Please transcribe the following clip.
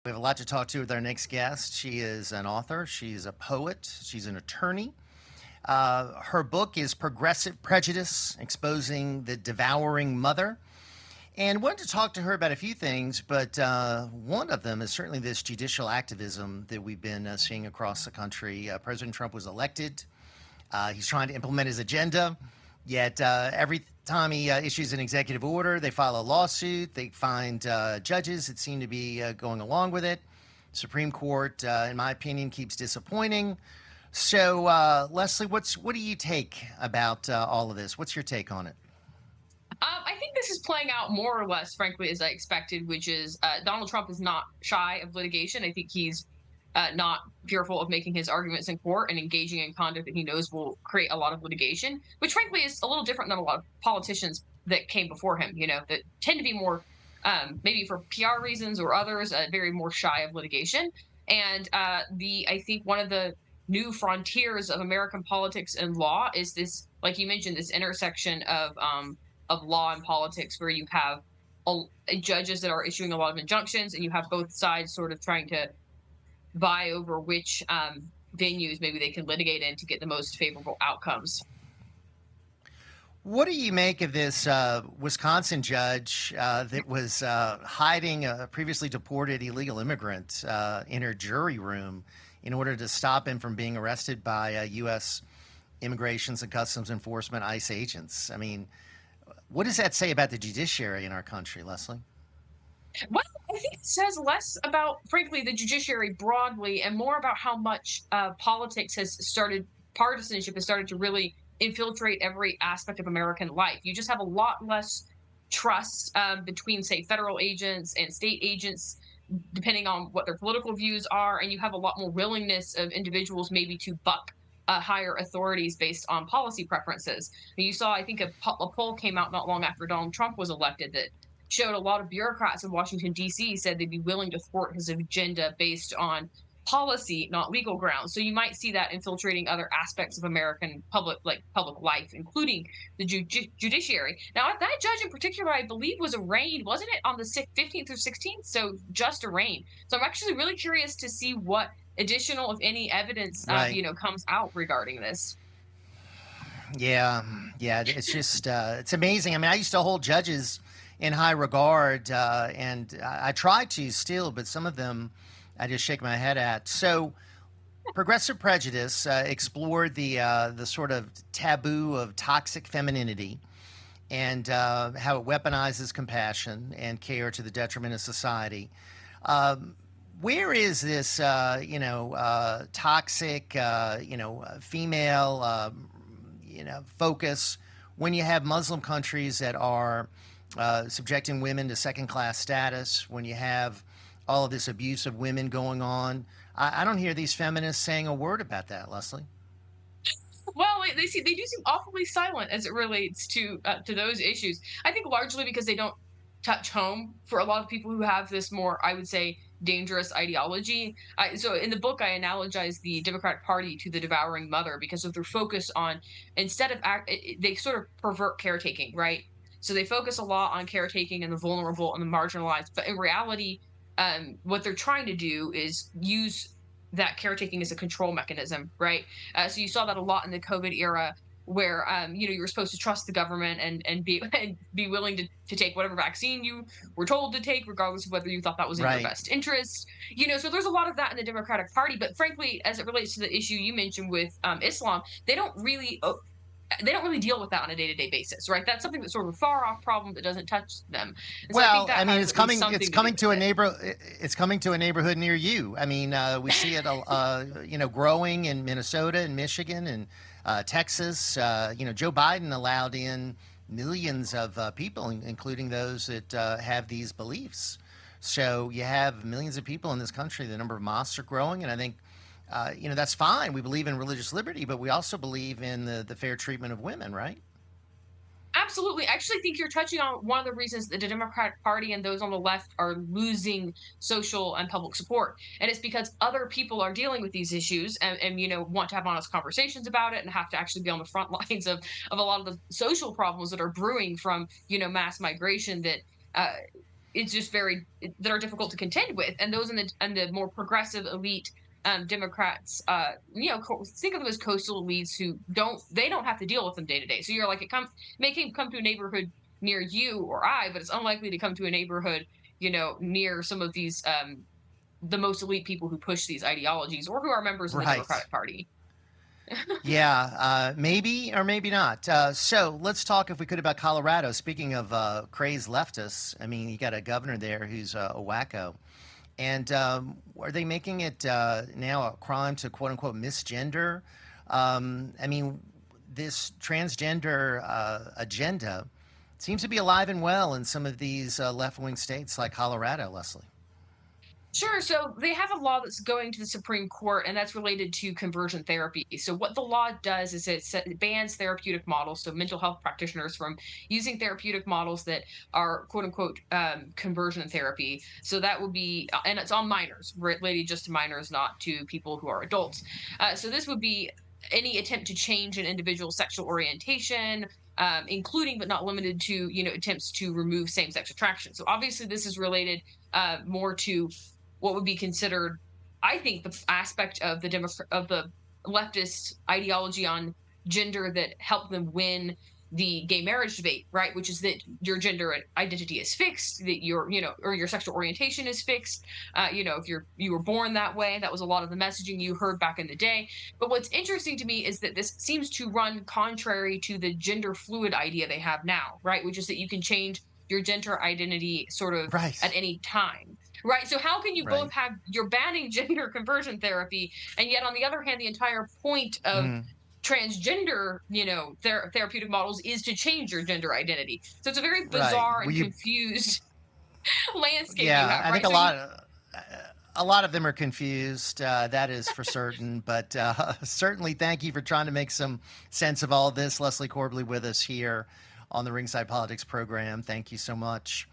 We have a lot to talk to with our next guest. She is an author, she's a poet, she's an attorney. Her book is Progressive Prejudice Exposing the Devouring Mother. And wanted to talk to her about a few things, but one of them is certainly this judicial activism that we've been seeing across the country. President Trump was elected. He's trying to implement his agenda, yet every time he issues an executive order, they file a lawsuit. They find judges that seem to be going along with it. Supreme Court, in my opinion, keeps disappointing. So, Leslie, what do you take about all of this? What's your take on it? I think this is playing out more or less, frankly, as I expected, which is Donald Trump is not shy of litigation. I think he's not fearful of making his arguments in court and engaging in conduct that he knows will create a lot of litigation, which frankly is a little different than a lot of politicians that came before him, that tend to be more, maybe for PR reasons or others, very more shy of litigation. And I think one of the new frontiers of American politics and law is this, like you mentioned, this intersection of law and politics, where you have a, judges that are issuing a lot of injunctions, and you have both sides sort of trying to vie over which venues maybe they can litigate in to get the most favorable outcomes. What do you make of this Wisconsin judge that was hiding a previously deported illegal immigrant in her jury room in order to stop him from being arrested by U.S. Immigrations and Customs Enforcement ICE agents? I mean, what does that say about the judiciary in our country, Leslie? Well, I think it says less about, frankly, the judiciary broadly and more about how much partisanship has started to really infiltrate every aspect of American life. You just have a lot less trust between, say, federal agents and state agents, depending on what their political views are. And you have a lot more willingness of individuals maybe to buck higher authorities based on policy preferences. You saw, I think, a poll came out not long after Donald Trump was elected that showed a lot of bureaucrats in Washington, D.C. said they'd be willing to thwart his agenda based on policy, not legal grounds. So you might see that infiltrating other aspects of American public life, including the judiciary. Now, that judge in particular, I believe, was arraigned, wasn't it, on the 15th or 16th? So just arraigned. So I'm actually really curious to see what additional, if any, evidence Right. comes out regarding this. Yeah, yeah. It's just it's amazing. I mean, I used to hold judges in high regard, and I try to still, but some of them I just shake my head at. So, Progressive Prejudice explored the sort of taboo of toxic femininity and how it weaponizes compassion and care to the detriment of society. Where is this, toxic, female, focus when you have Muslim countries that are subjecting women to second class status, when you have all of this abuse of women going on? I don't hear these feminists saying a word about that, Leslie. Well, they do seem awfully silent as it relates to those issues. I think largely because they don't touch home for a lot of people who have this more, I would say, dangerous ideology. So in the book, I analogize the Democratic Party to the devouring mother because of their focus on, instead of they sort of pervert caretaking, right? So they focus a lot on caretaking and the vulnerable and the marginalized, but in reality, what they're trying to do is use that caretaking as a control mechanism, right? So you saw that a lot in the COVID era, where you were supposed to trust the government and be and be willing to take whatever vaccine you were told to take, regardless of whether you thought that was in your Right. best interest. So there's a lot of that in the Democratic Party. But frankly, as it relates to the issue you mentioned with Islam, they don't really deal with that on a day-to-day basis, right? That's something that's sort of a far off problem that doesn't touch them. And so I think Well, I that mean, has it's at least coming. something It's to do coming with to a it. neighbor. It's coming to a neighborhood near you. I mean, we see it, growing in Minnesota and Michigan and Texas. Joe Biden allowed in millions of people, including those that have these beliefs. So you have millions of people in this country. The number of mosques are growing, and I think, that's fine. We believe in religious liberty, but we also believe in the fair treatment of women, right? Absolutely. I actually think you're touching on one of the reasons that the Democratic Party and those on the left are losing social and public support. And it's because other people are dealing with these issues and want to have honest conversations about it and have to actually be on the front lines of a lot of the social problems that are brewing from, mass migration that it's just that are difficult to contend with. And those in the more progressive elite Democrats, think of them as coastal elites who don't have to deal with them day to day. So you're like, it may come to a neighborhood near you or I, but it's unlikely to come to a neighborhood, near some of these the most elite people who push these ideologies or who are members of the Right. Democratic Party. Yeah, maybe or maybe not. So let's talk, if we could, about Colorado. Speaking of crazed leftists, I mean, you got a governor there who's a wacko. And are they making it now a crime to quote unquote misgender? I mean, this transgender agenda seems to be alive and well in some of these left wing states like Colorado, Leslie. Sure. So they have a law that's going to the Supreme Court, and that's related to conversion therapy. So what the law does is it bans therapeutic models, so mental health practitioners from using therapeutic models that are quote unquote conversion therapy. So that would be, and it's on minors, related just to minors, not to people who are adults. So this would be any attempt to change an individual's sexual orientation, including but not limited to, attempts to remove same-sex attraction. So obviously, this is related more to what would be considered, I think, the aspect of the leftist ideology on gender that helped them win the gay marriage debate, right? Which is that your gender identity is fixed, that or your sexual orientation is fixed. If you were born that way, that was a lot of the messaging you heard back in the day. But what's interesting to me is that this seems to run contrary to the gender fluid idea they have now, right? Which is that you can change your gender identity sort of at Right. any time. Right. So how can you both Right. have you're banning gender conversion therapy, and yet on the other hand, the entire point of Mm, transgender, therapeutic models is to change your gender identity. So it's a very right. bizarre Well, and you, confused landscape you yeah, have, I think right? So you a lot of them are confused. That is for certain. But certainly, thank you for trying to make some sense of all this. Leslie Corbley with us here on the Ringside Politics program. Thank you so much.